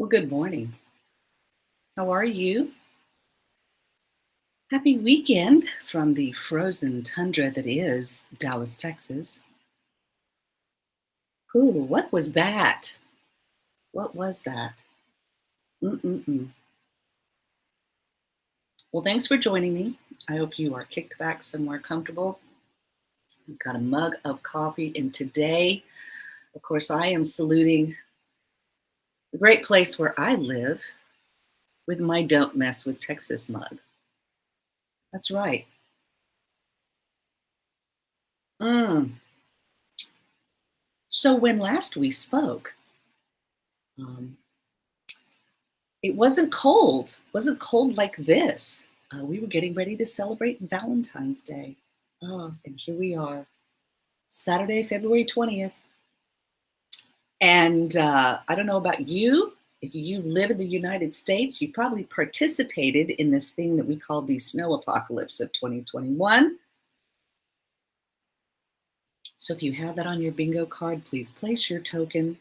Well, good morning. How are you? Happy weekend from the frozen tundra that is Dallas, Texas. Ooh, what was that? What was that? Mm-mm-mm. Well, thanks for joining me. I hope you are kicked back somewhere comfortable. We've got a mug of coffee, and today, of course, I am saluting the great place where I live with my Don't Mess with Texas mug. That's right. Mm. So, when last we spoke, um, it wasn't cold like this. We were getting ready to celebrate Valentine's Day. Oh, and here we are, Saturday, February 20th. And I don't know about you. If you live in the United States, you probably participated in this thing that we call the snow apocalypse of 2021. So if you have that on your bingo card, please place your token.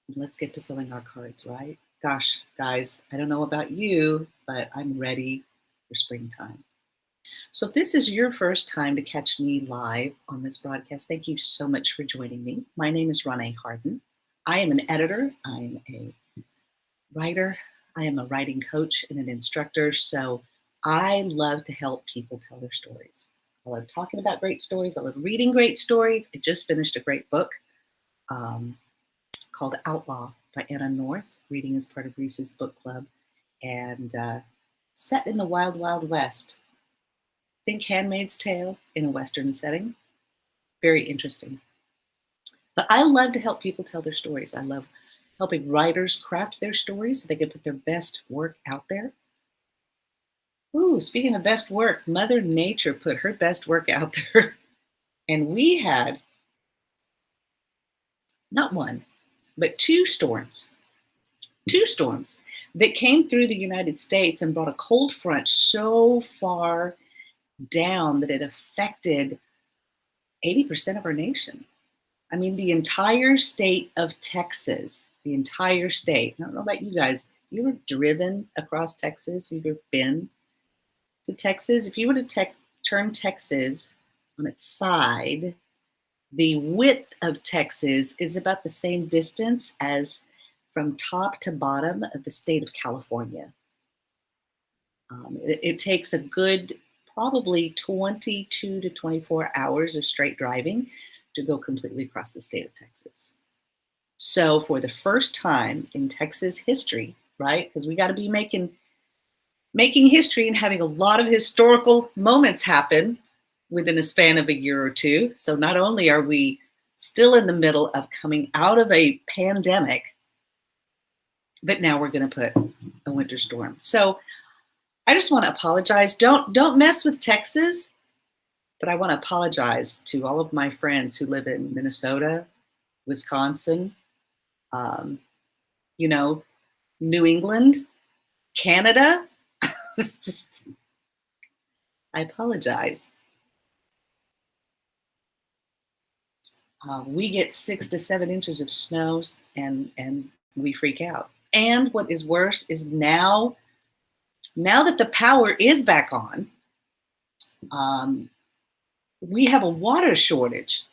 And let's get to filling our cards, right? Gosh, guys, I don't know about you, but I'm ready for springtime. So, if this is your first time to catch me live on this broadcast, thank you so much for joining me. My name is Renee Harden. I am an editor, I'm a writer, I am a writing coach and an instructor. So, I love to help people tell their stories. I love talking about great stories, I love reading great stories. I just finished a great book um, called Outlaw by Anna North, reading as part of Reese's book club, and set in the wild, wild west. Think Handmaid's Tale in a Western setting. Very interesting. But I love to help people tell their stories. I love helping writers craft their stories so they can put their best work out there. Ooh, speaking of best work, Mother Nature put her best work out there. And we had not one, but two storms that came through the United States and brought a cold front so far down that it affected 80% of our nation. I mean, the entire state of Texas, the entire state. I don't know about you guys. You ever driven across Texas? You've ever been to Texas? If you were to turn Texas on its side, the width of Texas is about the same distance as from top to bottom of the state of California. It takes a good probably 22 to 24 hours of straight driving to go completely across the state of Texas. So, for the first time in Texas history, right? Because we got to be making history and having a lot of historical moments happen within a span of a year or two. So, not only are we still in the middle of coming out of a pandemic, but now we're going to put a winter storm. So, I just want to apologize. Don't mess with Texas, but I want to apologize to all of my friends who live in Minnesota, Wisconsin, um, you know, New England, Canada. It's just, I apologize. We get 6 to 7 inches of snow, and we freak out. And what is worse is now that the power is back on, um, we have a water shortage.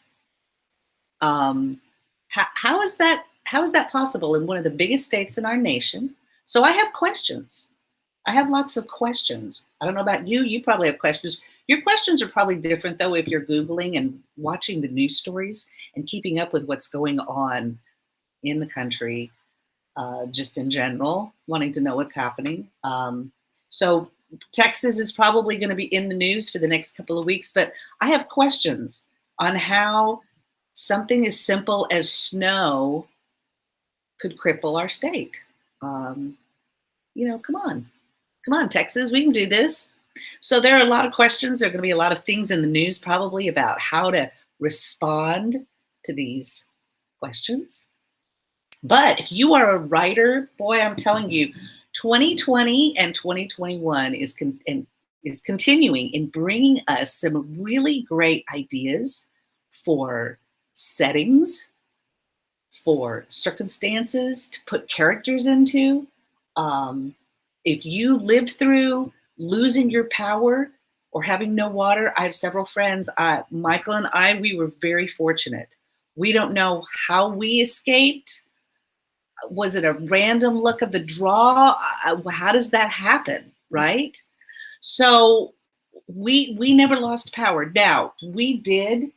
How is that? How is that possible in one of the biggest states in our nation? So I have questions. I have lots of questions. I don't know about you. You probably have questions. Your questions are probably different, though, if you're Googling and watching the news stories and keeping up with what's going on in the country, just in general, wanting to know what's happening. So, Texas is probably going to be in the news for the next couple of weeks, but I have questions on how something as simple as snow could cripple our state. Um, come on. Come on, Texas, we can do this. So there are a lot of questions. There are going to be a lot of things in the news probably about how to respond to these questions. But if you are a writer, boy, I'm telling you, 2020 and 2021 is continuing in bringing us some really great ideas for settings, for circumstances to put characters into. If you lived through losing your power or having no water, I have several friends, Michael and I, we were very fortunate. We don't know how we escaped. Was it a random luck of the draw? How does that happen, right? So we never lost power. Now, we did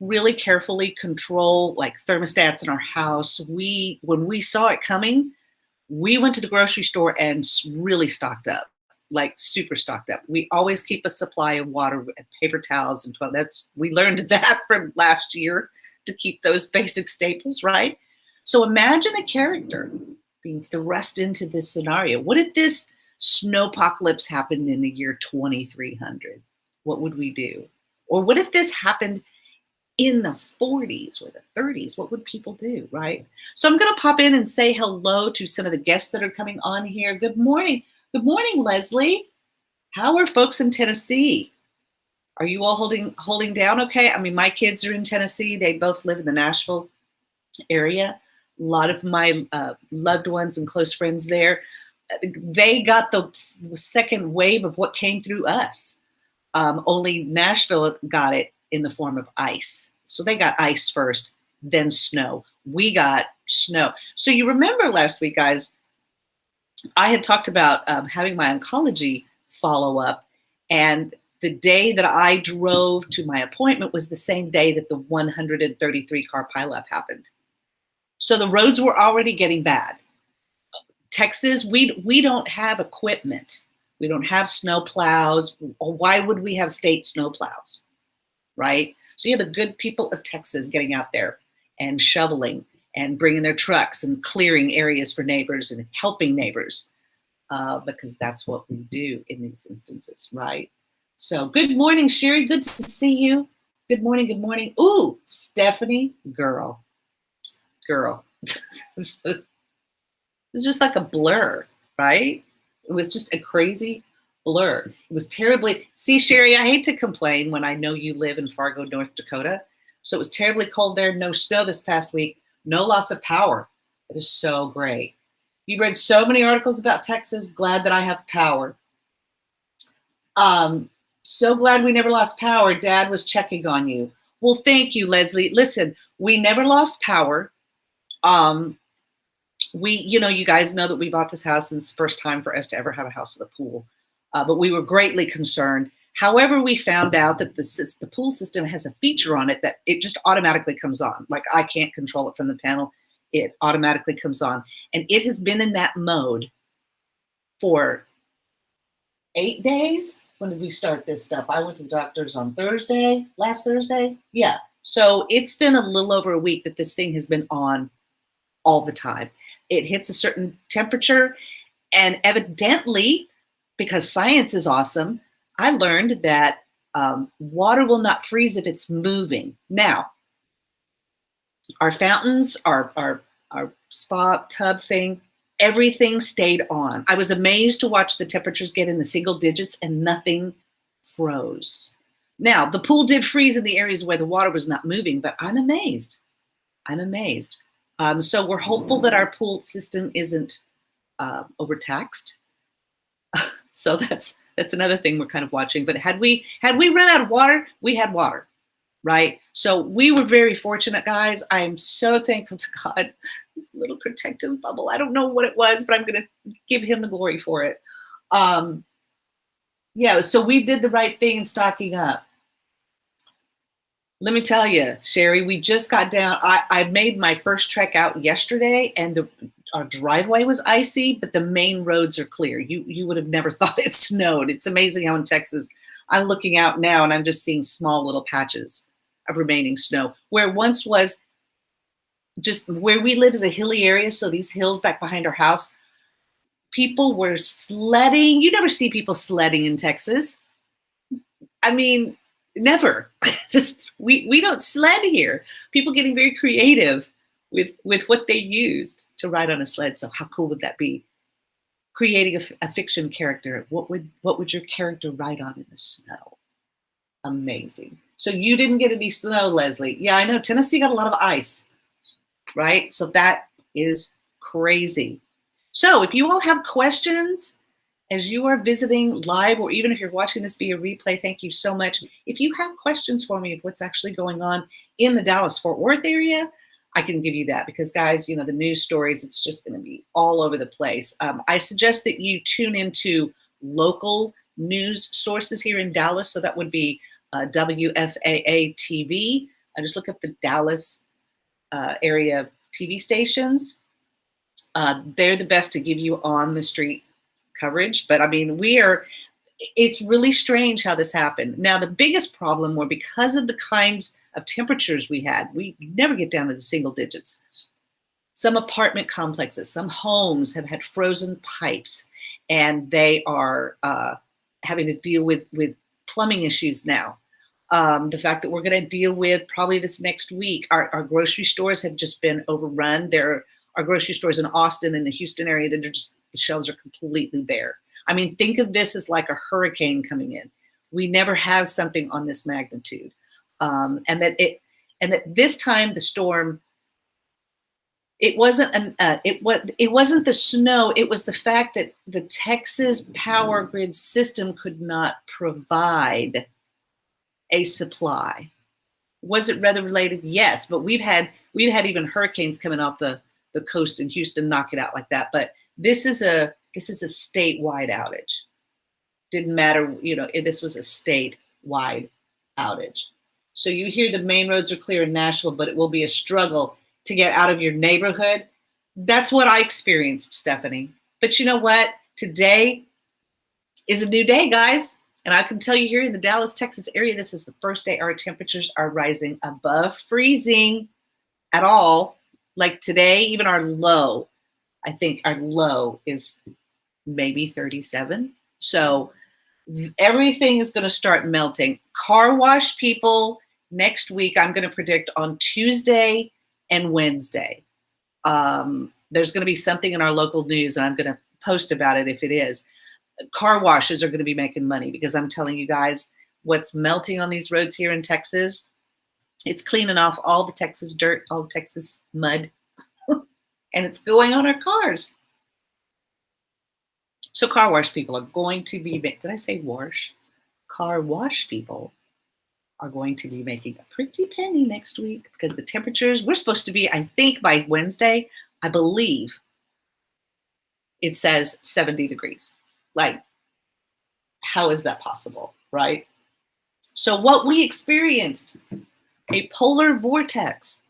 really carefully control like thermostats in our house. When we saw it coming, we went to the grocery store and really stocked up, like super stocked up. We always keep a supply of water and paper towels and we learned that from last year to keep those basic staples, right? So imagine a character being thrust into this scenario. What if this snowpocalypse happened in the year 2300? What would we do? Or what if this happened in the 40s or the 30s? What would people do, right? So I'm going to pop in and say hello to some of the guests that are coming on here. Good morning. Good morning, Leslie. How are folks in Tennessee? Are you all holding down okay? I mean, my kids are in Tennessee. They both live in the Nashville area. A lot of my loved ones and close friends there, they got the second wave of what came through us. Only Nashville got it in the form of ice. So they got ice first, then snow. We got snow. So you remember last week, guys, I had talked about having my oncology follow-up, and the day that I drove to my appointment was the same day that the 133 car pileup happened. So the roads were already getting bad. Texas, we don't have equipment. We don't have snow plows. Why would we have state snow plows, right? So you have the good people of Texas getting out there and shoveling and bringing their trucks and clearing areas for neighbors and helping neighbors because that's what we do in these instances, right? So good morning, Sherry. Good to see you. Good morning. Good morning. Ooh, Stephanie, girl. It's just like a blur, right? It was just a crazy blur. It was terribly, see, Sherry, I hate to complain when I know you live in Fargo, North Dakota. So it was terribly cold there, no snow this past week, no loss of power. It is so great. You've read so many articles about Texas. Glad that I have power. So glad we never lost power. Dad was checking on you. Well, thank you, Leslie. Listen, we never lost power. You guys know that we bought this house and it's the first time for us to ever have a house with a pool. But we were greatly concerned. However, we found out that the pool system has a feature on it that it just automatically comes on. Like I can't control it from the panel. It automatically comes on. And it has been in that mode for 8 days. When did we start this stuff? I went to the doctor's on last Thursday. Yeah. So it's been a little over a week that this thing has been on all the time. It hits a certain temperature, and evidently, because science is awesome, I learned that water will not freeze if it's moving. Now, our fountains, our spa tub thing, everything stayed on. I was amazed to watch the temperatures get in the single digits and nothing froze. Now, the pool did freeze in the areas where the water was not moving, but I'm amazed. So we're hopeful that our pool system isn't overtaxed. So that's another thing we're kind of watching. But had we run out of water, we had water, right? So we were very fortunate, guys. I am so thankful to God. This little protective bubble. I don't know what it was, but I'm going to give him the glory for it. Yeah, so we did the right thing in stocking up. Let me tell you, Sherry, we just got down. I made my first trek out yesterday, and our driveway was icy, but the main roads are clear. You would have never thought it snowed. It's amazing how in Texas, I'm looking out now and I'm just seeing small little patches of remaining snow. Where once was just where we live is a hilly area, so these hills back behind our house, people were sledding. You never see people sledding in Texas. I mean, never. Just we don't sled here. People getting very creative with what they used to ride on a sled. So how cool would that be? Creating a fiction character. What would your character ride on in the snow? Amazing. So you didn't get any snow, Leslie. Yeah, I know. Tennessee got a lot of ice. right? So that is crazy. So if you all have questions as you are visiting live, or even if you're watching this via replay, thank you so much. If you have questions for me of what's actually going on in the Dallas-Fort Worth area, I can give you that because, guys, you know, the news stories, it's just going to be all over the place. I suggest that you tune into local news sources here in Dallas. So that would be WFAA TV. I just look up the Dallas area TV stations. They're the best to give you on the street coverage. But I mean, it's really strange how this happened. Now, the biggest problem were because of the kinds of temperatures we had, we never get down to the single digits. Some apartment complexes, some homes have had frozen pipes, and they are having to deal with plumbing issues now. The fact that we're going to deal with probably this next week, our grocery stores have just been overrun. There are grocery stores in Austin and the Houston area that are just, the shelves are completely bare. I mean, think of this as like a hurricane coming in. We never have something on this magnitude. And that this time the storm, it wasn't it wasn't the snow, it was the fact that the Texas power grid system could not provide a supply. Was it weather related? Yes, but we've had even hurricanes coming off the coast in Houston knock it out like that. But this is a statewide outage. Didn't matter, you know, this was a statewide outage. So you hear the main roads are clear in Nashville, but it will be a struggle to get out of your neighborhood. That's what I experienced, Stephanie. But you know what? Today is a new day, guys. And I can tell you here in the Dallas, Texas area, this is the first day our temperatures are rising above freezing at all. Like today, even our low, I think our low is maybe 37. So everything is going to start melting. Car wash people next week, I'm going to predict on Tuesday and Wednesday. There's going to be something in our local news, and I'm going to post about it if it is. Car washes are going to be making money because I'm telling you guys, what's melting on these roads here in Texas, it's cleaning off all the Texas dirt, all the Texas mud, and it's going on our cars. So car wash people are going to be, did I say wash? Car wash people are going to be making a pretty penny next week because the temperatures, we're supposed to be, I think by Wednesday, I believe it says 70 degrees. Like, how is that possible, right? So what we experienced, a polar vortex.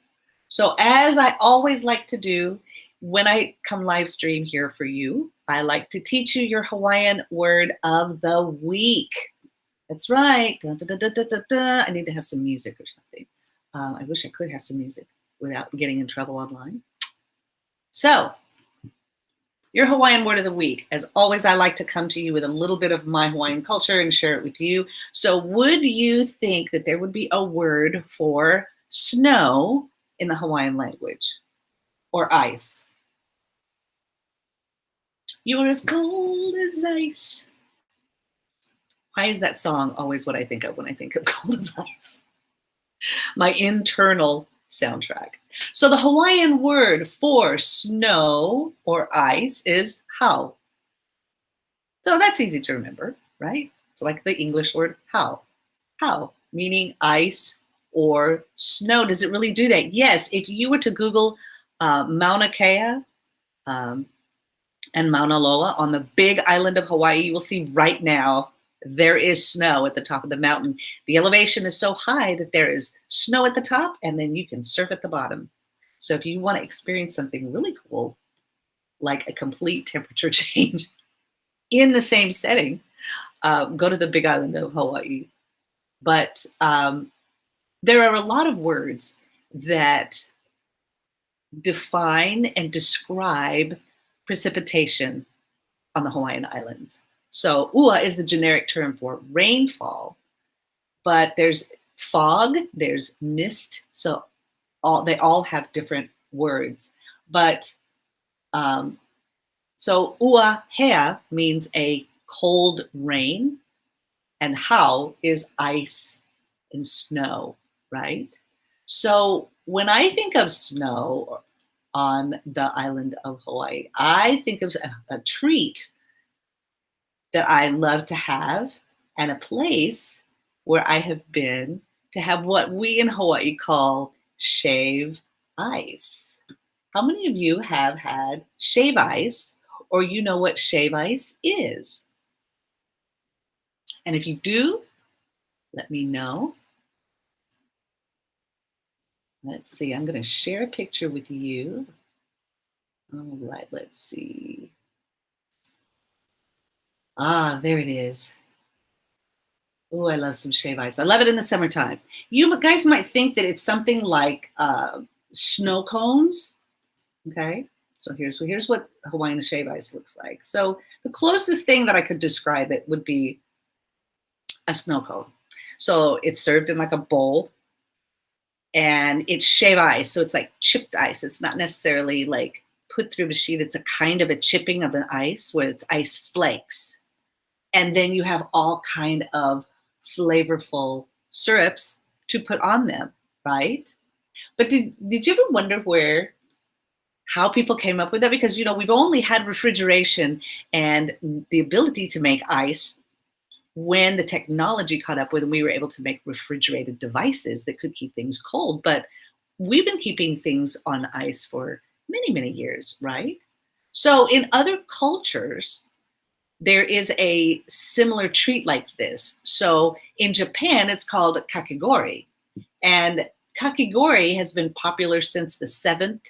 So as I always like to do when I come live stream here for you, I like to teach you your Hawaiian word of the week. That's right. Dun, dun, dun, dun, dun, dun. I need to have some music or something. I wish I could have some music without getting in trouble online. So your Hawaiian word of the week. As always, I like to come to you with a little bit of my Hawaiian culture and share it with you. So would you think that there would be a word for snow in the Hawaiian language or ice? You're as cold as ice. Why is that song always what I think of when I think of cold as ice? My internal soundtrack. So the Hawaiian word for snow or ice is hau. So that's easy to remember, right? It's like the English word hau. Hau, meaning ice or snow. Does it really do that? Yes, if you were to Google Mauna Kea and Mauna Loa on the big island of Hawaii, you will see right now there is snow at the top of the mountain. The elevation is so high that there is snow at the top and then you can surf at the bottom. So if you want to experience something really cool, like a complete temperature change in the same setting, go to the big island of Hawaii. But there are a lot of words that define and describe precipitation on the Hawaiian Islands. So ua is the generic term for rainfall, but there's fog, there's mist. So they all have different words. But so ua hea means a cold rain, and hau is ice and snow, right? So when I think of snow on the island of Hawaii, I think of a treat that I love to have and a place where I have been to have what we in Hawaii call shave ice. How many of you have had shave ice or you know what shave ice is? And if you do, let me know. Let's see, I'm going to share a picture with you. All right, let's see. Ah, there it is. Oh, I love some shave ice. I love it in the summertime. You guys might think that it's something like snow cones. Okay, so here's what Hawaiian shave ice looks like. So the closest thing that I could describe it would be a snow cone. So it's served in like a bowl, and it's shave ice. So it's like chipped ice. It's not necessarily like put through a machine. It's a kind of a chipping of an ice where it's ice flakes, and then you have all kind of flavorful syrups to put on them, right? But did you ever wonder where how people came up with that? Because we've only had refrigeration and the ability to make ice when the technology caught up with and we were able to make refrigerated devices that could keep things cold. But we've been keeping things on ice for many, many years, right? So in other cultures, there is a similar treat like this. So in Japan, it's called kakigori. And kakigori has been popular since the 7th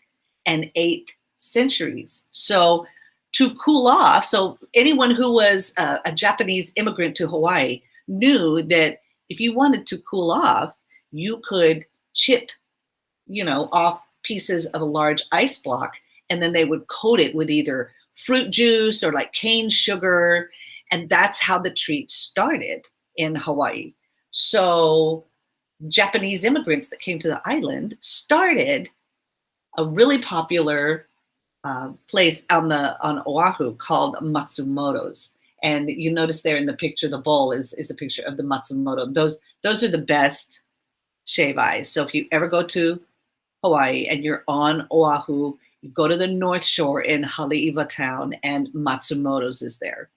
and 8th centuries. So to cool off, so anyone who was a Japanese immigrant to Hawaii knew that if you wanted to cool off, you could chip, off pieces of a large ice block, and then they would coat it with either fruit juice or like cane sugar. And that's how the treat started in Hawaii. So Japanese immigrants that came to the island started a really popular place on Oahu called Matsumoto's. And you notice there in the picture, the bowl is a picture of the Matsumoto. Those are the best shave ice. So if you ever go to Hawaii and you're on Oahu, you go to the North Shore in Haleiwa town, and Matsumoto's is there.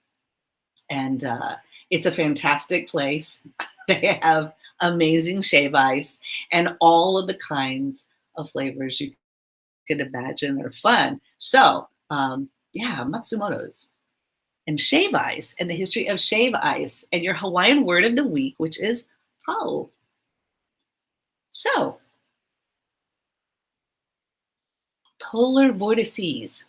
And it's a fantastic place. They have amazing shave ice and all of the kinds of flavors you could imagine are fun. So, yeah, Matsumoto's and shave ice and the history of shave ice and your Hawaiian word of the week, which is hau. So, polar vortices.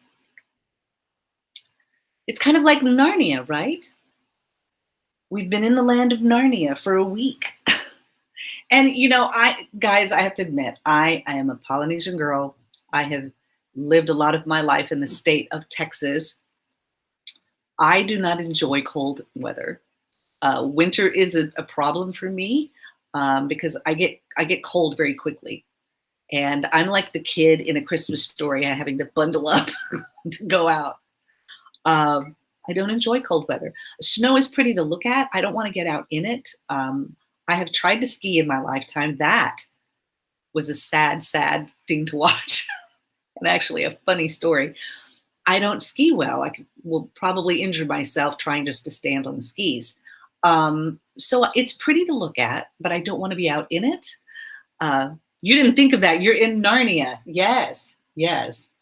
It's kind of like Narnia, right? We've been in the land of Narnia for a week. And I have to admit, I am a Polynesian girl. I have lived a lot of my life in the state of Texas. I do not enjoy cold weather. Winter is a problem for me because I get cold very quickly, and I'm like the kid in A Christmas Story having to bundle up to go out. I don't enjoy cold weather. Snow is pretty to look at. I don't want to get out in it. I have tried to ski in my lifetime. That was a sad, sad thing to watch. And actually, a funny story. I don't ski well. Will probably injure myself trying just to stand on the skis. So it's pretty to look at, but I don't want to be out in it. You didn't think of that. You're in Narnia. Yes, yes.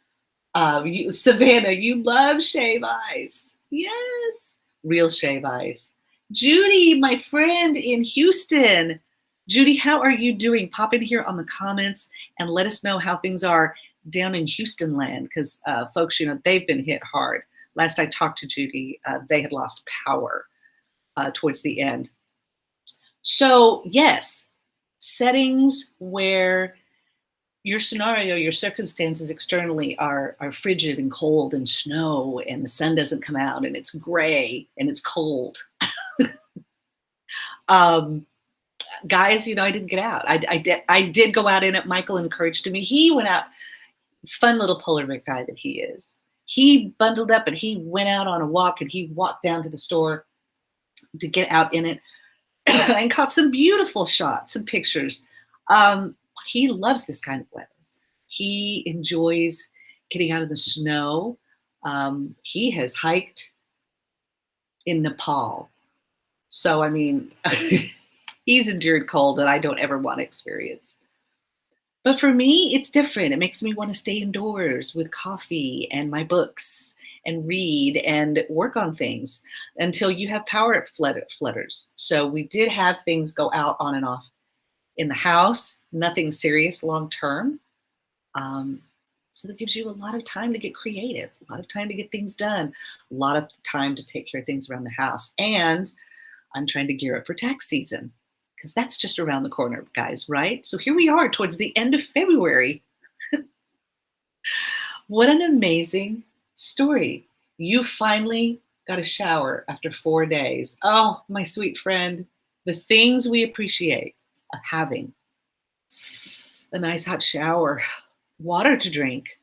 Savannah, you love shave ice. Yes, real shave ice. Judy, my friend in Houston. Judy, how are you doing? Pop in here on the comments and let us know how things are down in Houston land, because folks, they've been hit hard. Last I talked to Judy, they had lost power towards the end. So yes, settings where your scenario, your circumstances externally are frigid and cold and snow and the sun doesn't come out and it's gray and it's cold. Guys, I didn't get out. I did go out in it. Michael encouraged me. He went out. Fun little polar bear guy that he is. He bundled up and he went out on a walk and he walked down to the store to get out in it and caught some beautiful shots, some pictures. he loves this kind of weather. He enjoys getting out of the snow. He has hiked in Nepal. So, I mean, he's endured cold that I don't ever want to experience. But for me, it's different. It makes me want to stay indoors with coffee and my books and read and work on things until you have power flutters. So we did have things go out on and off in the house, nothing serious long term. Um, so that gives you a lot of time to get creative, a lot of time to get things done, a lot of time to take care of things around the house. And I'm trying to gear up for tax season because that's just around the corner, guys, right? So here we are towards the end of February. What an amazing story. You finally got a shower after 4 days. Oh, my sweet friend, the things we appreciate having a nice hot shower, water to drink.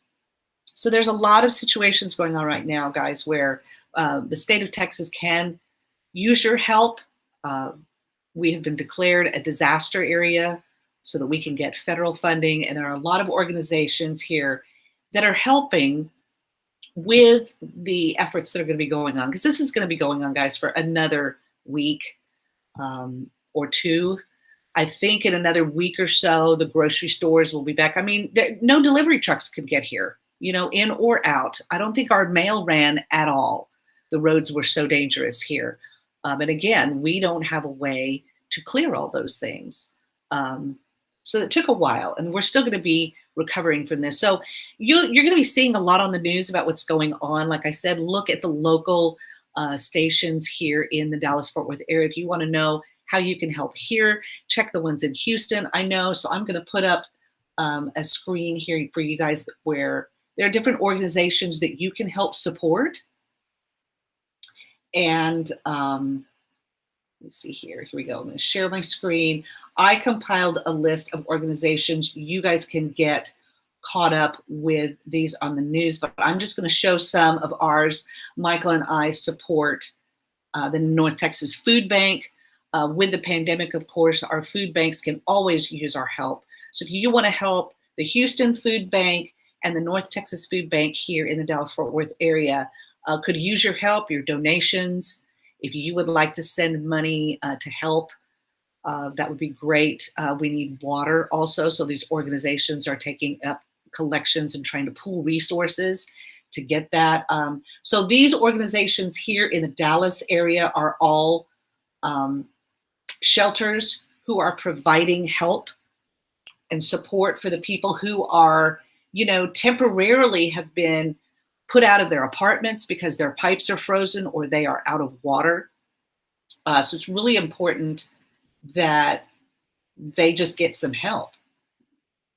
So there's a lot of situations going on right now, guys, where the state of Texas can use your help. Uh, we have been declared a disaster area so that we can get federal funding. And there are a lot of organizations here that are helping with the efforts that are going to be going on. Because this is going to be going on, guys, for another week or two. I think in another week or so, the grocery stores will be back. I mean, no delivery trucks could get here, in or out. I don't think our mail ran at all. The roads were so dangerous here. And again, we don't have a way to clear all those things. So it took a while, and we're still going to be recovering from this. So you're going to be seeing a lot on the news about what's going on. Like I said, look at the local stations here in the Dallas-Fort Worth area. If you want to know how you can help here, check the ones in Houston. I know, so I'm going to put up a screen here for you guys where there are different organizations that you can help support. And let's see here. Here we go. I'm going to share my screen. I compiled a list of organizations. You guys can get caught up with these on the news, but I'm just going to show some of ours. Michael and I support the North Texas Food Bank. With the pandemic, of course, our food banks can always use our help. So if you want to help the Houston Food Bank and the North Texas Food Bank here in the Dallas-Fort Worth area, could use your help, your donations. If you would like to send money to help, that would be great. We need water also. So these organizations are taking up collections and trying to pool resources to get that. So these organizations here in the Dallas area are all shelters who are providing help and support for the people who are, temporarily have been put out of their apartments because their pipes are frozen or they are out of water. So it's really important that they just get some help.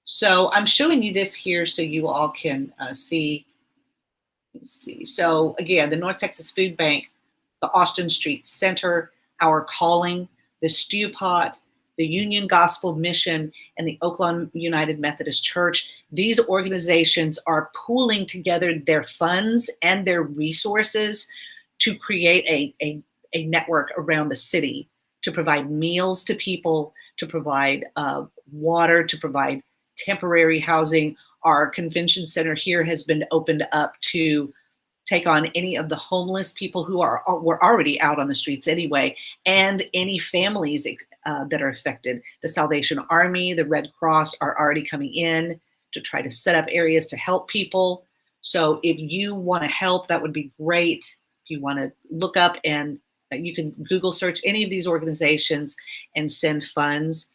So I'm showing you this here so you all can see. Let's see. So again, the North Texas Food Bank, the Austin Street Center, Our Calling, the Stew Pot, the Union Gospel Mission, and the Oakland United Methodist Church. These organizations are pooling together their funds and their resources to create a network around the city to provide meals to people, to provide water, to provide temporary housing. Our convention center here has been opened up to take on any of the homeless people who were already out on the streets anyway, and any families that are affected. The Salvation Army, the Red Cross are already coming in to try to set up areas to help people. So if you want to help, that would be great. If you want to look up and you can Google search any of these organizations and send funds.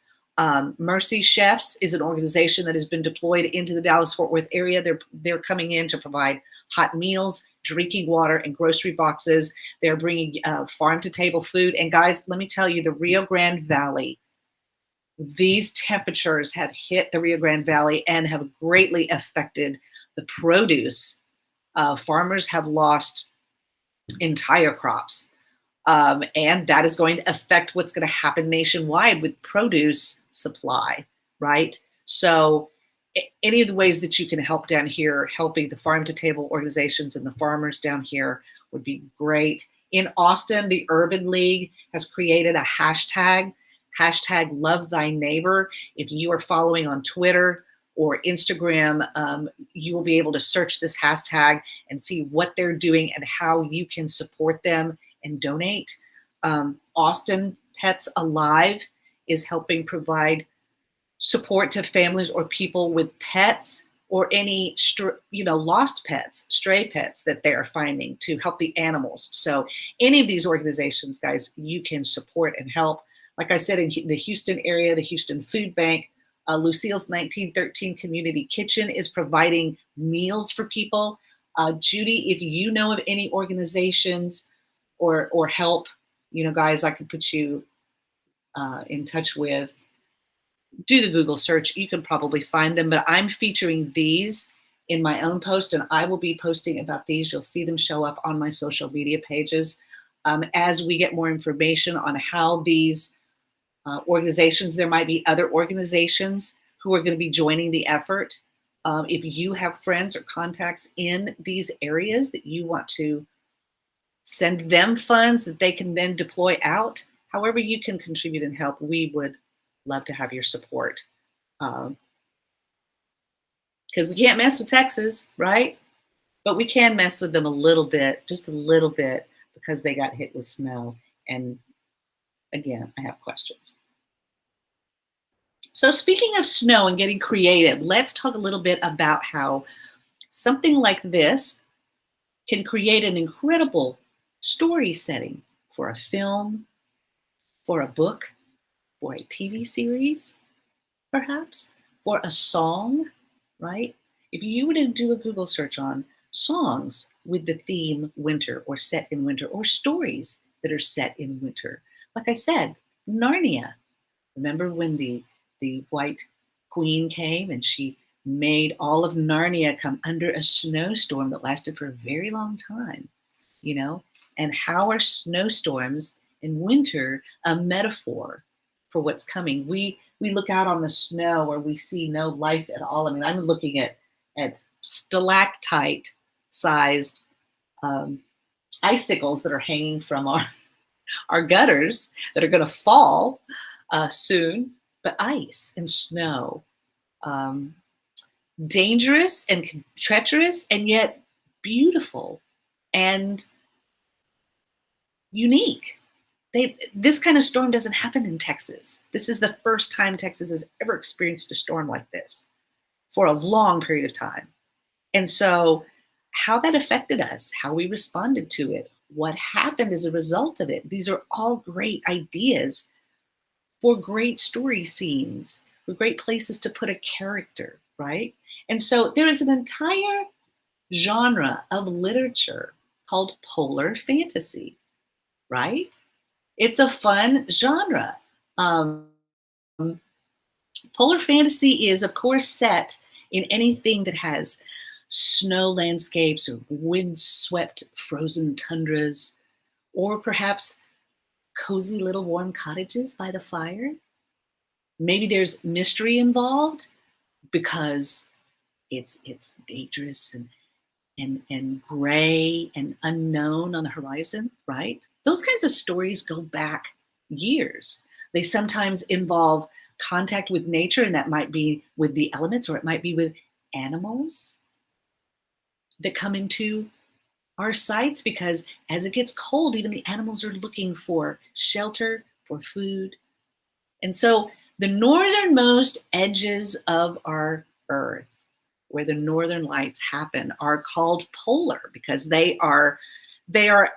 Mercy Chefs is an organization that has been deployed into the Dallas-Fort Worth area. They're coming in to provide hot meals, drinking water, and grocery boxes. They're bringing farm-to-table food. And guys, let me tell you, the Rio Grande Valley, these temperatures have hit the Rio Grande Valley and have greatly affected the produce. Farmers have lost entire crops. And that is going to affect what's going to happen nationwide with produce supply, right? So any of the ways that you can help down here, helping the farm to table organizations and the farmers down here would be great. In Austin, the Urban League has created a hashtag, hashtag love thy neighbor. If you are following on Twitter or Instagram, you will be able to search this hashtag and see what they're doing and how you can support them and donate. Austin Pets Alive is helping provide support to families or people with pets or any lost pets, stray pets that they are finding to help the animals. So any of these organizations, guys, you can support and help. Like I said, in the Houston area, the Houston Food Bank, Lucille's 1913 Community Kitchen is providing meals for people. Judy, if you know of any organizations or help, guys, I could put you in touch with. Do the Google search. You can probably find them, but I'm featuring these in my own post, and I will be posting about these. You'll see them show up on my social media pages as we get more information on how these organizations, there might be other organizations who are going to be joining the effort. If you have friends or contacts in these areas that you want to send them funds that they can then deploy out, however you can contribute and help, we would love to have your support. Because we can't mess with Texas, right? But we can mess with them a little bit, just a little bit, because they got hit with snow. And again, I have questions. So speaking of snow and getting creative, let's talk a little bit about how something like this can create an incredible story setting for a film, for a book, for a TV series, perhaps, for a song, right? If you were to do a Google search on songs with the theme winter or set in winter or stories that are set in winter, like I said, Narnia. Remember when the white queen came and she made all of Narnia come under a snowstorm that lasted for a very long time, And how are snowstorms in winter a metaphor for what's coming? We look out on the snow where we see no life at all. I mean, I'm looking at stalactite sized icicles that are hanging from our gutters that are going to fall soon, but ice and snow, dangerous and treacherous, and yet beautiful and unique. This kind of storm doesn't happen in Texas. This is the first time Texas has ever experienced a storm like this for a long period of time. And so how that affected us, how we responded to it, what happened as a result of it, these are all great ideas for great story scenes, for great places to put a character, right? And so there is an entire genre of literature called polar fantasy, right? It's a fun genre. Polar fantasy is, of course, set in anything that has snow landscapes or wind-swept frozen tundras, or perhaps cozy little warm cottages by the fire. Maybe there's mystery involved because it's dangerous and gray and unknown on the horizon, right? Those kinds of stories go back years. They sometimes involve contact with nature, and that might be with the elements, or it might be with animals that come into our sites, because as it gets cold, even the animals are looking for shelter, for food. And so the northernmost edges of our earth, where the northern lights happen, are called polar because they are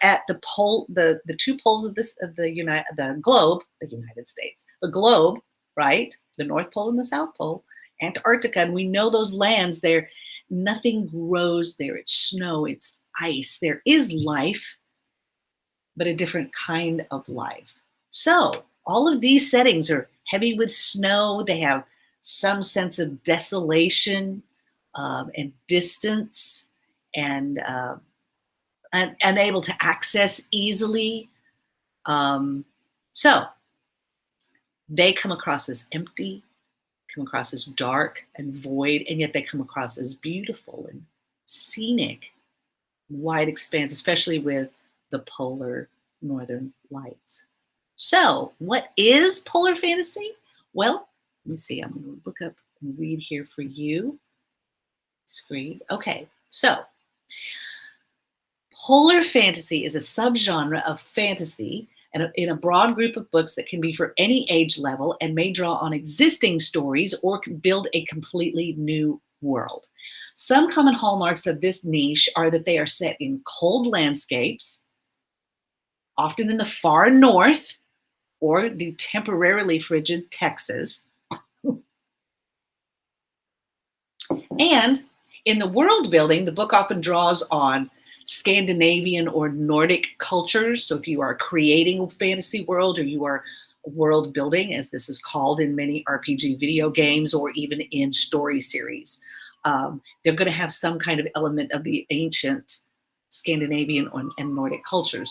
at the pole, the two poles of the globe, the United States, the globe, right? The North Pole and the South Pole, Antarctica, and we know those lands there. Nothing grows there. It's snow, it's ice. There is life, but a different kind of life. So all of these settings are heavy with snow. They have some sense of desolation and distance, and unable to access easily. So they come across as empty, come across as dark and void, and yet they come across as beautiful and scenic, wide expanse, especially with the polar northern lights. So, what is polar fantasy? Well, let me see. I'm going to look up and read here for you. Screen. Okay. So, polar fantasy is a subgenre of fantasy and in a broad group of books that can be for any age level and may draw on existing stories or build a completely new world. Some common hallmarks of this niche are that they are set in cold landscapes, often in the far north or the temporarily frigid Texas. And in the world building, the book often draws on Scandinavian or Nordic cultures. So if you are creating a fantasy world or you are world building, as this is called in many RPG video games or even in story series, they're going to have some kind of element of the ancient Scandinavian and Nordic cultures.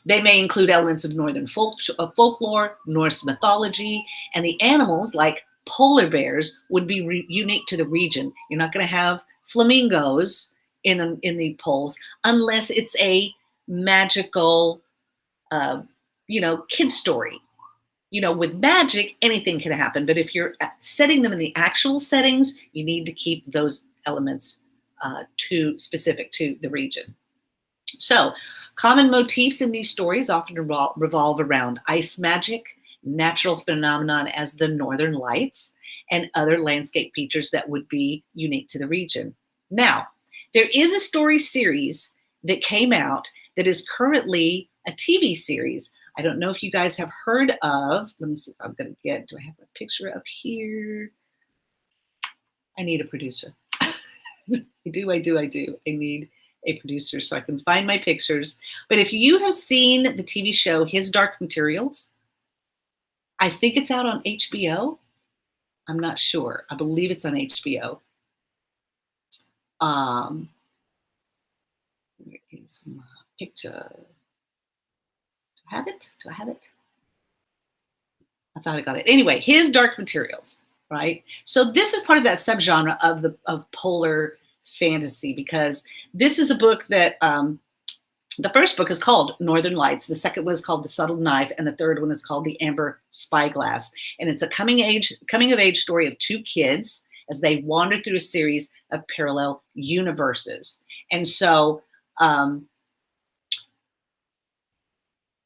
They may include elements of Northern folklore, Norse mythology, and the animals like polar bears would be unique to the region. You're not going to have flamingos in the poles unless it's a magical, kid story. With magic, anything can happen. But if you're setting them in the actual settings, you need to keep those elements too specific to the region. So, common motifs in these stories often revolve around ice magic, natural phenomenon as the northern lights, and other landscape features that would be unique to the region. Now, there is a story series that came out that is currently a TV series. I don't know if you guys have heard of, let me see if I'm going to do I have a picture up here? I need a producer. I do. I need a producer so I can find my pictures. But if you have seen the TV show His Dark Materials, I think it's out on HBO. I'm not sure. I believe it's on HBO. Where is my picture? Do I have it? I thought I got it. Anyway, His Dark Materials, right? So this is part of that subgenre of polar fantasy, because this is a book that the first book is called Northern Lights. The second one is called The Subtle Knife, and the third one is called The Amber Spyglass. And it's a coming of age story of two kids as they wander through a series of parallel universes. And so,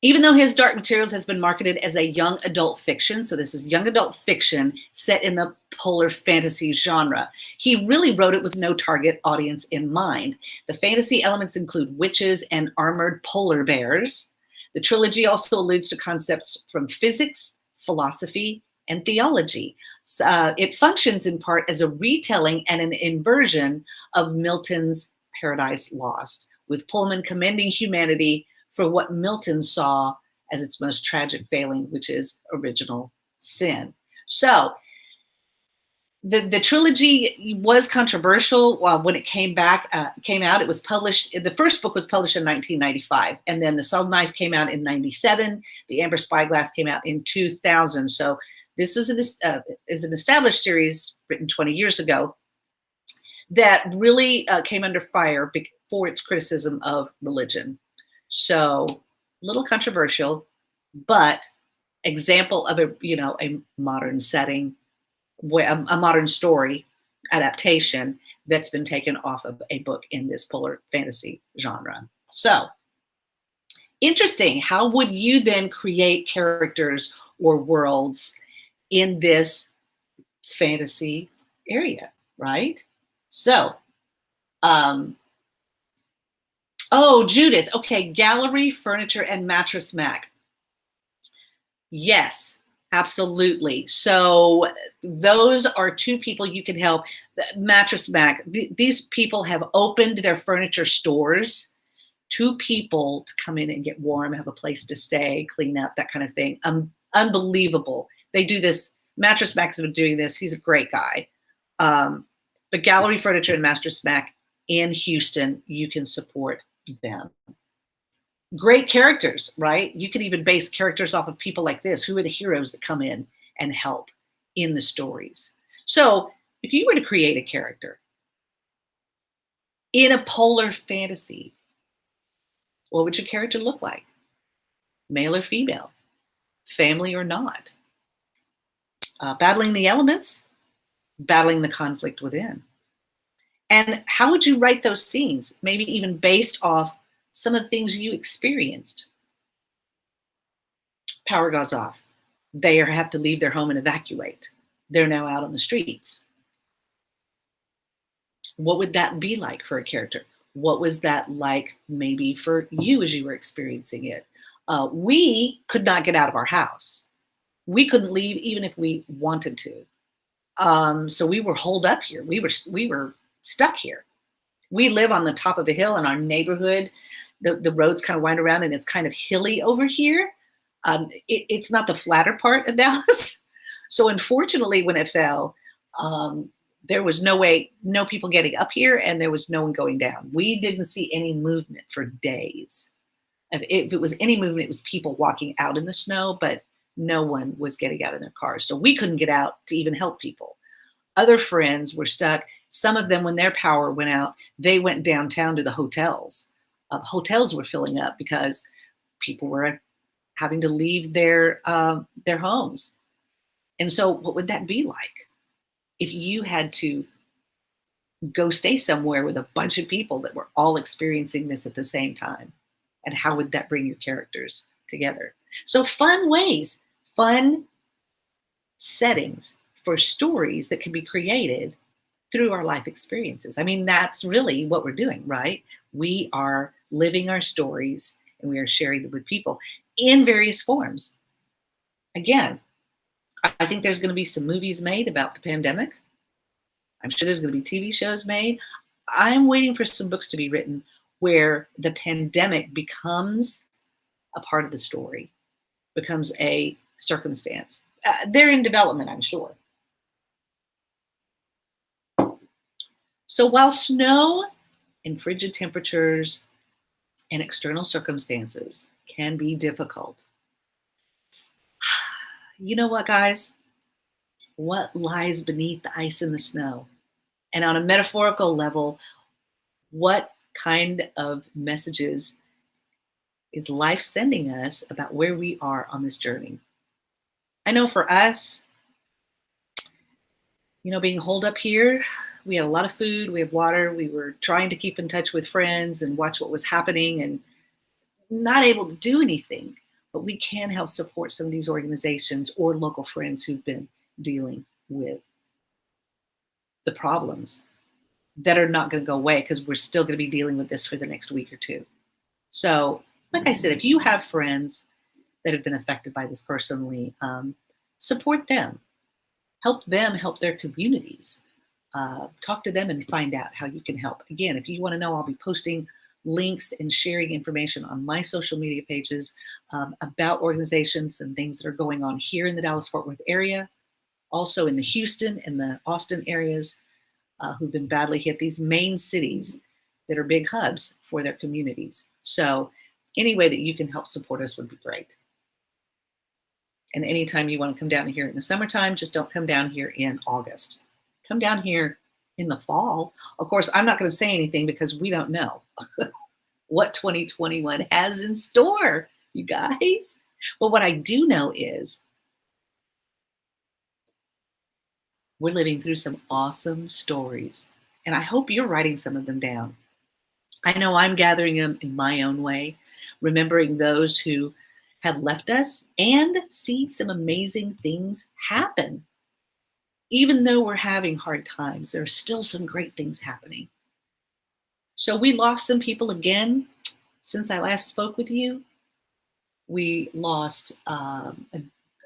even though His Dark Materials has been marketed as a young adult fiction, so this is young adult fiction set in the polar fantasy genre, he really wrote it with no target audience in mind. The fantasy elements include witches and armored polar bears. The trilogy also alludes to concepts from physics, philosophy, and theology. It functions in part as a retelling and an inversion of Milton's Paradise Lost, with Pullman commending humanity for what Milton saw as its most tragic failing, which is original sin. So the trilogy was controversial when it came out. It was published, the first book was published in 1995, and then The Subtle Knife came out in 97. The Amber Spyglass came out in 2000. So this was is an established series written 20 years ago that really came under fire for its criticism of religion. So a little controversial, but example of a modern setting, a modern story adaptation that's been taken off of a book in this polar fantasy genre. So interesting. How would you then create characters or worlds in this fantasy area, right? So, oh, Judith. Okay, gallery, furniture, and mattress Mac. Yes, absolutely. So those are two people you can help. Mattress Mac, these people have opened their furniture stores to people to come in and get warm, have a place to stay, clean up, that kind of thing. Unbelievable. They do this. Mattress Mac has been doing this. He's a great guy. But Gallery Furniture and Mattress Mac in Houston, you can support them. Great characters, right? You can even base characters off of people like this. Who are the heroes that come in and help in the stories? So if you were to create a character in a polar fantasy, what would your character look like? Male or female? family or not, battling the elements, battling the conflict within. And how would you write those scenes? Maybe even based off some of the things you experienced. Power goes off. They have to leave their home and evacuate. They're now out on the streets. What would that be like for a character? What was that like maybe for you as you were experiencing it? We could not get out of our house. We couldn't leave even if we wanted to. So we were holed up here. We were stuck here. We live on the top of a hill in our neighborhood. The roads kind of wind around and it's kind of hilly over here. It's not the flatter part of Dallas. So unfortunately, when it fell, there was no way, no people getting up here, and there was no one going down. We didn't see any movement for days. If it was any movement, it was people walking out in the snow, but no one was getting out in their cars. So we couldn't get out to even help people. Other friends were stuck. Some of them, when their power went out, they went downtown to the hotels. Hotels were filling up because people were having to leave their homes. And so what would that be like if you had to go stay somewhere with a bunch of people that were all experiencing this at the same time? And how would that bring your characters together? So fun ways, fun settings for stories that can be created through our life experiences. I mean, that's really what we're doing, right? We are living our stories and we are sharing them with people in various forms. Again, I think there's going to be some movies made about the pandemic. I'm sure there's going to be TV shows made. I'm waiting for some books to be written where the pandemic becomes a part of the story, becomes a circumstance. They're in development, I'm sure. So while snow and frigid temperatures and external circumstances can be difficult, you know what, guys? What lies beneath the ice and the snow? And on a metaphorical level, what kind of messages is life sending us about where we are on this journey? I know for us, being holed up here, we had a lot of food, we have water, we were trying to keep in touch with friends and watch what was happening and not able to do anything. But we can help support some of these organizations or local friends who've been dealing with the problems that are not going to go away because we're still going to be dealing with this for the next week or two. So, like I said, if you have friends that have been affected by this personally, support them. Help them help their communities. Talk to them and find out how you can help. Again, if you want to know, I'll be posting links and sharing information on my social media pages about organizations and things that are going on here in the Dallas-Fort Worth area, also in the Houston and the Austin areas who've been badly hit, these main cities that are big hubs for their communities. So any way that you can help support us would be great. And anytime you want to come down here in the summertime, just don't come down here in August. Come down here in the fall. Of course, I'm not going to say anything because we don't know what 2021 has in store, you guys. But what I do know is we're living through some awesome stories. And I hope you're writing some of them down. I know I'm gathering them in my own way, remembering those who have left us and see some amazing things happen. Even though we're having hard times, there are still some great things happening. So we lost some people again since I last spoke with you. We lost a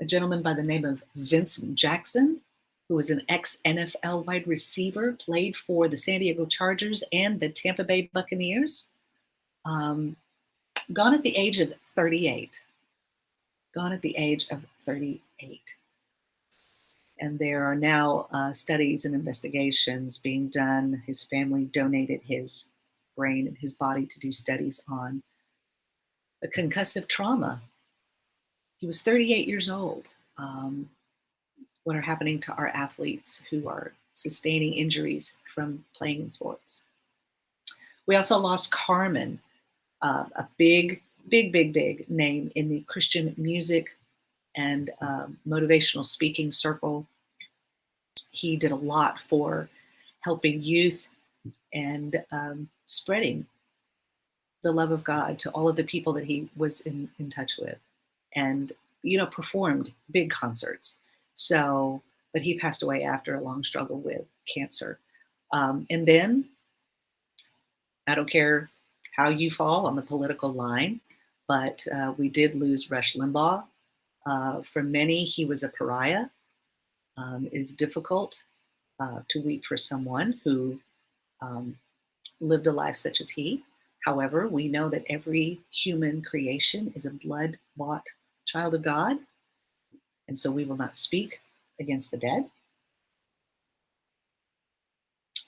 gentleman by the name of Vincent Jackson, who was an ex-NFL wide receiver, played for the San Diego Chargers and the Tampa Bay Buccaneers. Gone at the age of 38. Gone at the age of 38. And there are now studies and investigations being done. His family donated his brain and his body to do studies on the concussive trauma. He was 38 years old. What are happening to our athletes who are sustaining injuries from playing in sports. We also lost Carmen, a big name in the Christian music and motivational speaking circle. He did a lot for helping youth and spreading the love of God to all of the people that he was in touch with, and performed big concerts. So, but he passed away after a long struggle with cancer. And then I don't care how you fall on the political line, but we did lose Rush Limbaugh. For many, he was a pariah. It's difficult to weep for someone who um, lived a life such as he. However, we know that every human creation is a blood bought child of God. And so we will not speak against the dead.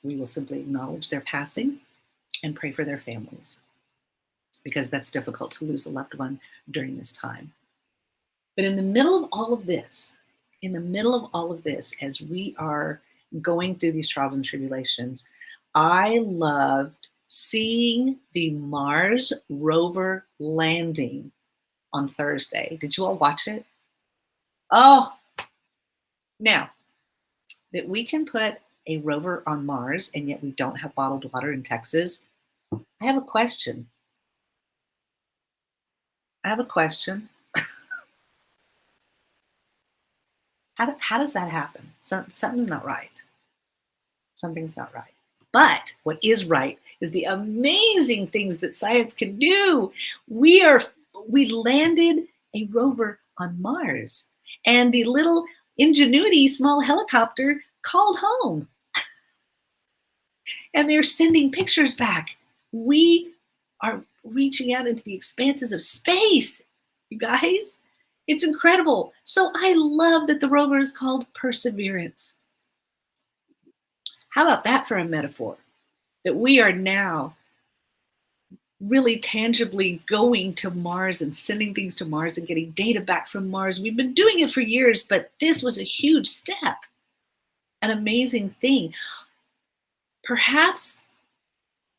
We will simply acknowledge their passing and pray for their families, because that's difficult to lose a loved one during this time. But in the middle of all of this, as we are going through these trials and tribulations, I loved seeing the Mars rover landing on Thursday. Did you all watch it? Oh, now that we can put a rover on Mars and yet we don't have bottled water in Texas, I have a question. How does that happen? Something's not right. Something's not right. But what is right is the amazing things that science can do. We landed a rover on Mars, and the little Ingenuity small helicopter called home, and they're sending pictures back. We are reaching out into the expanses of space, you guys. It's incredible. So I love that the rover is called Perseverance. How about that for a metaphor? That we are now really tangibly going to Mars and sending things to Mars and getting data back from Mars. We've been doing it for years, but this was a huge step, an amazing thing. Perhaps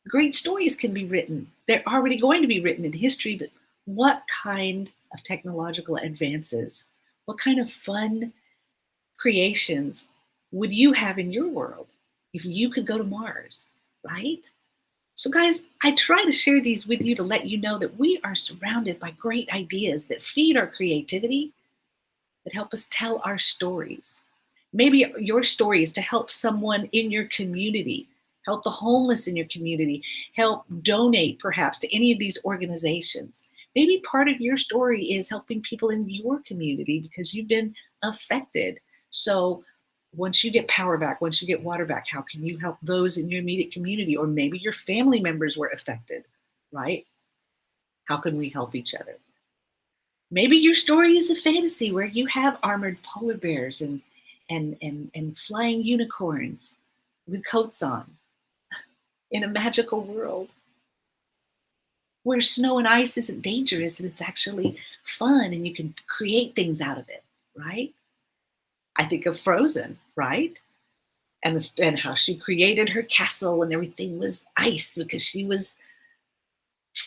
great stories can be written. They're already going to be written in history, but what kind of technological advances, what kind of fun creations would you have in your world if you could go to Mars, right? So guys, I try to share these with you to let you know that we are surrounded by great ideas that feed our creativity, that help us tell our stories. Maybe your story is to help someone in your community, help the homeless in your community, help donate perhaps to any of these organizations. Maybe part of your story is helping people in your community because you've been affected. So once you get power back, once you get water back, how can you help those in your immediate community? Or maybe your family members were affected, right? How can we help each other? Maybe your story is a fantasy where you have armored polar bears and flying unicorns with coats on in a magical world where snow and ice isn't dangerous and it's actually fun and you can create things out of it, right? I think of Frozen, right? And how she created her castle and everything was ice because she was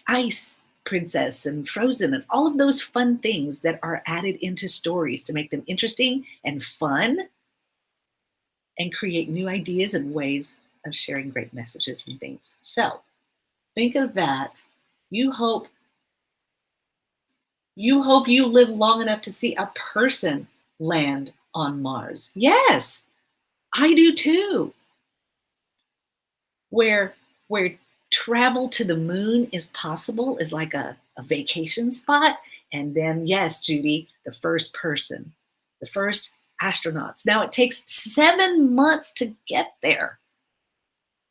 ice princess and Frozen and all of those fun things that are added into stories to make them interesting and fun and create new ideas and ways of sharing great messages and things. So think of that. You hope you live long enough to see a person land on Mars. Yes, I do too. Where travel to the moon is possible is like a vacation spot. And then, yes, Judy, the first person, the first astronauts. Now it takes 7 months to get there.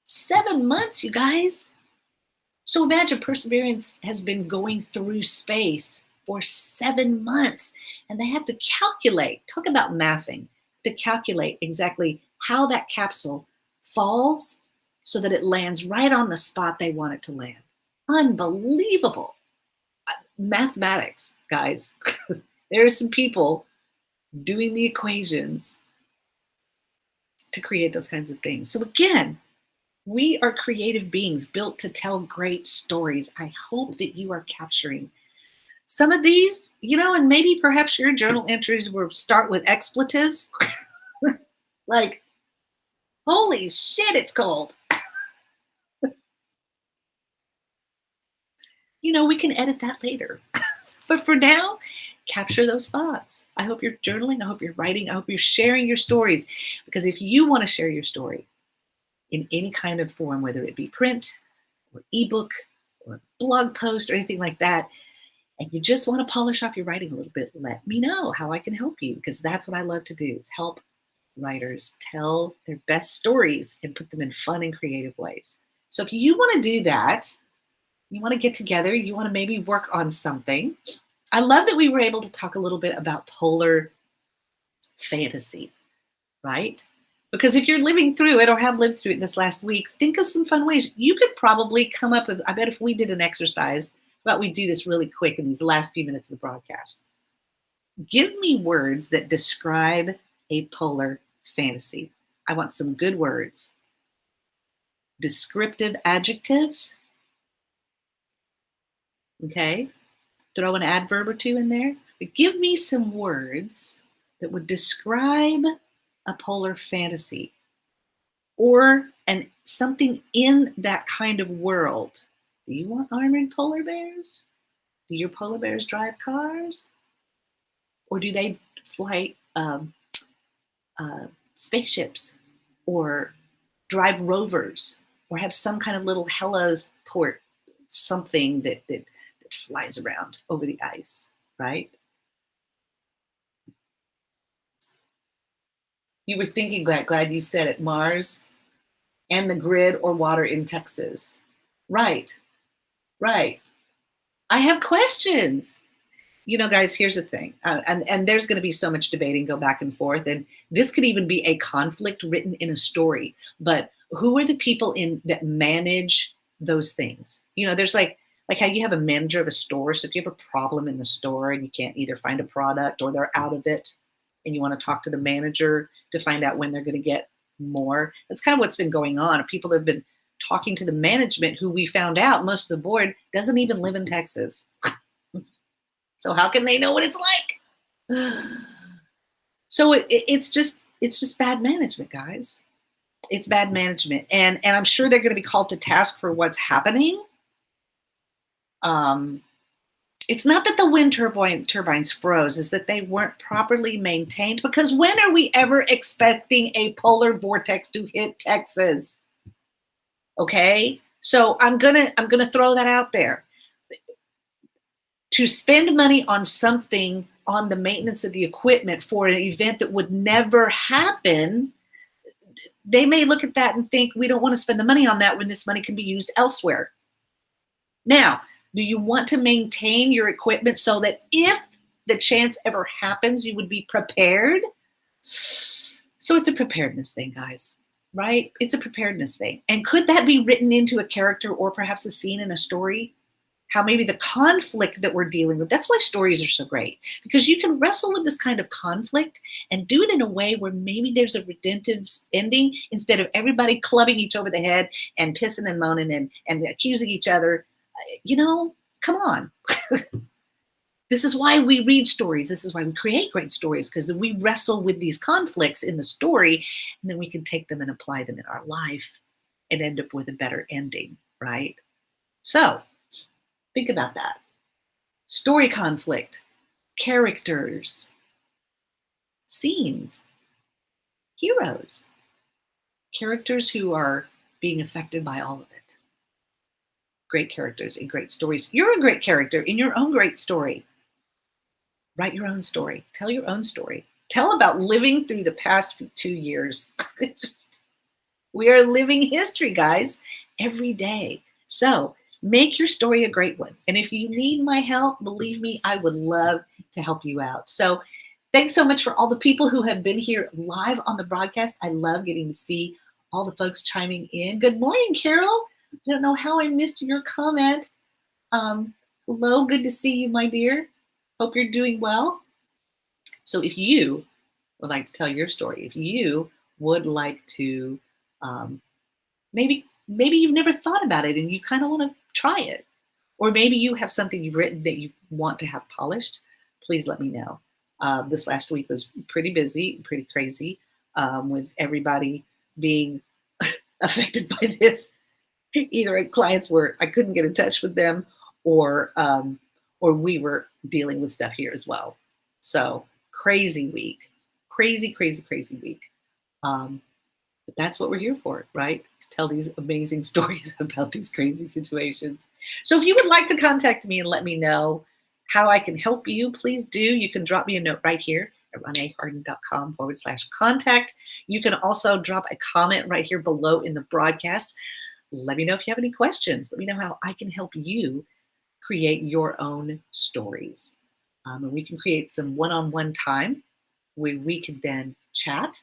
7 months, you guys. So imagine Perseverance has been going through space for 7 months, and they had to calculate, talk about mathing, to calculate exactly how that capsule falls so that it lands right on the spot they want it to land. Unbelievable. Mathematics, guys. There are some people doing the equations to create those kinds of things. So again, we are creative beings built to tell great stories. I hope that you are capturing some of these, and maybe perhaps your journal entries will start with expletives. Like, holy shit, it's cold. We can edit that later. But for now, capture those thoughts. I hope you're journaling. I hope you're writing. I hope you're sharing your stories. Because if you want to share your story in any kind of form, whether it be print or ebook or blog post or anything like that, and you just want to polish off your writing a little bit, let me know how I can help you, because that's what I love to do, is help writers tell their best stories and put them in fun and creative ways. So if you want to do that, you want to get together, you want to maybe work on something. I love that we were able to talk a little bit about polar fantasy, right? Because if you're living through it or have lived through it this last week, think of some fun ways. You could probably come up with, I bet if we did an exercise, but we do this really quick in these last few minutes of the broadcast. Give me words that describe a polar fantasy. I want some good words. Descriptive adjectives. Okay. Throw an adverb or two in there. But give me some words that would describe a polar fantasy or something in that kind of world. Do you want armored polar bears? Do your polar bears drive cars? Or do they fly spaceships or drive rovers or have some kind of little heliport, something that flies around over the ice, right? You were thinking, glad you said it, Mars and the grid or water in Texas. Right, right. I have questions. Guys, here's the thing. And there's going to be so much debating, go back and forth. And this could even be a conflict written in a story. But who are the people that manage those things? There's like how you have a manager of a store. So if you have a problem in the store and you can't either find a product or they're out of it, and you want to talk to the manager to find out when they're going to get more. That's kind of what's been going on. People have been talking to the management, who we found out most of the board doesn't even live in Texas. So how can they know what it's like? So it's just bad management, guys. It's bad management. And I'm sure they're going to be called to task for what's happening. It's not that the wind turbines froze, it's that they weren't properly maintained. Because when are we ever expecting a polar vortex to hit Texas? Okay, so I'm gonna throw that out there. To spend money on something, on the maintenance of the equipment for an event that would never happen, they may look at that and think, we don't want to spend the money on that when this money can be used elsewhere. Now, do you want to maintain your equipment so that if the chance ever happens, you would be prepared? So it's a preparedness thing, guys, right? It's a preparedness thing. And could that be written into a character or perhaps a scene in a story? How maybe the conflict that we're dealing with, that's why stories are so great, because you can wrestle with this kind of conflict and do it in a way where maybe there's a redemptive ending instead of everybody clubbing each over the head and pissing and moaning and accusing each other. Come on. This is why we read stories. This is why we create great stories, because we wrestle with these conflicts in the story, and then we can take them and apply them in our life and end up with a better ending, right? So think about that. Story conflict, characters, scenes, heroes, characters who are being affected by all of it. Great characters and great stories. You're a great character in your own great story. Write your own story. Tell your own story. Tell about living through the past 2 years. We are living history, guys, every day. So make your story a great one. And if you need my help, believe me, I would love to help you out. So thanks so much for all the people who have been here live on the broadcast. I love getting to see all the folks chiming in. Good morning, Carol. I don't know how I missed your comment. Hello, good to see you, my dear. Hope you're doing well. So if you would like to tell your story, if you would like to, maybe you've never thought about it and you kind of want to try it, Or maybe you have something you've written that you want to have polished. Please let me know. This last week was pretty busy, pretty crazy, with everybody being affected by this. Either clients were, I couldn't get in touch with them, or we were dealing with stuff here as well. So crazy week, crazy, crazy, crazy week. But that's what we're here for, right? To tell these amazing stories about these crazy situations. So if you would like to contact me and let me know how I can help you, please do. You can drop me a note right here at reneeharden.com/contact. You can also drop a comment right here below in the broadcast. Let me know if you have any questions. Let me know how I can help you create your own stories. And we can create some one-on-one time where we can then chat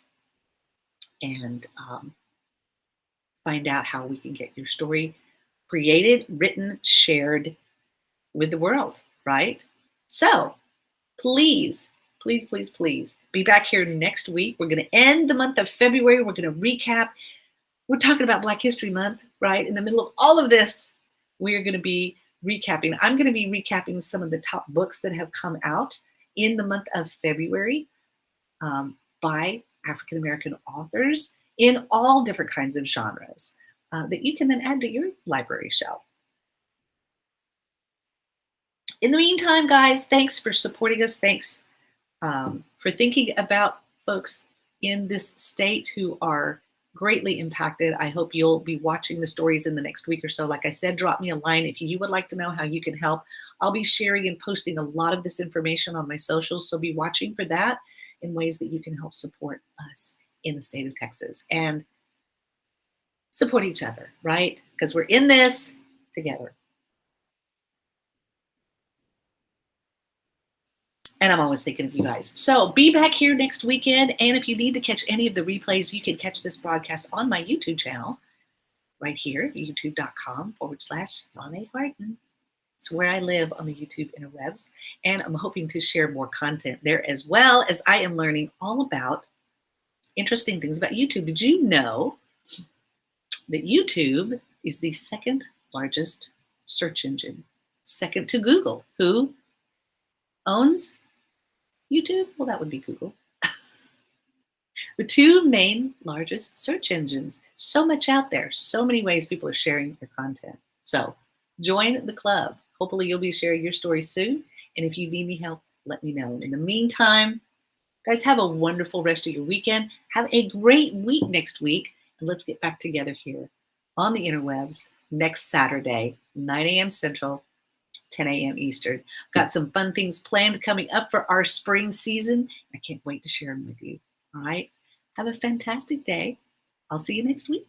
and find out how we can get your story created, written, shared with the world, right? So please, please, please, please be back here next week. We're going to end the month of February. We're going to recap. We're talking about Black History Month, right? In the middle of all of this, we are going to be recapping. I'm going to be recapping some of the top books that have come out in the month of February by African-American authors in all different kinds of genres that you can then add to your library shelf. In the meantime, guys, thanks for supporting us. Thanks for thinking about folks in this state who are greatly impacted. I hope you'll be watching the stories in the next week or so. Like I said, drop me a line if you would like to know how you can help. I'll be sharing and posting a lot of this information on my socials, so be watching for that in ways that you can help support us in the state of Texas and support each other, right? Because we're in this together. And I'm always thinking of you guys. So be back here next weekend. And if you need to catch any of the replays, you can catch this broadcast on my YouTube channel right here, youtube.com/Ronnie Harden. It's where I live on the YouTube interwebs. And I'm hoping to share more content there as well, as I am learning all about interesting things about YouTube. Did you know that YouTube is the second largest search engine, second to Google? Who owns YouTube? Well, that would be Google. The two main largest search engines. So much out there, so many ways people are sharing their content. So join the club. Hopefully you'll be sharing your story soon. And if you need any help, let me know. In the meantime, guys, have a wonderful rest of your weekend. Have a great week next week. And let's get back together here on the interwebs next Saturday, 9 a.m. Central, 10 a.m. Eastern. Got some fun things planned coming up for our spring season. I can't wait to share them with you. All right. Have a fantastic day. I'll see you next week.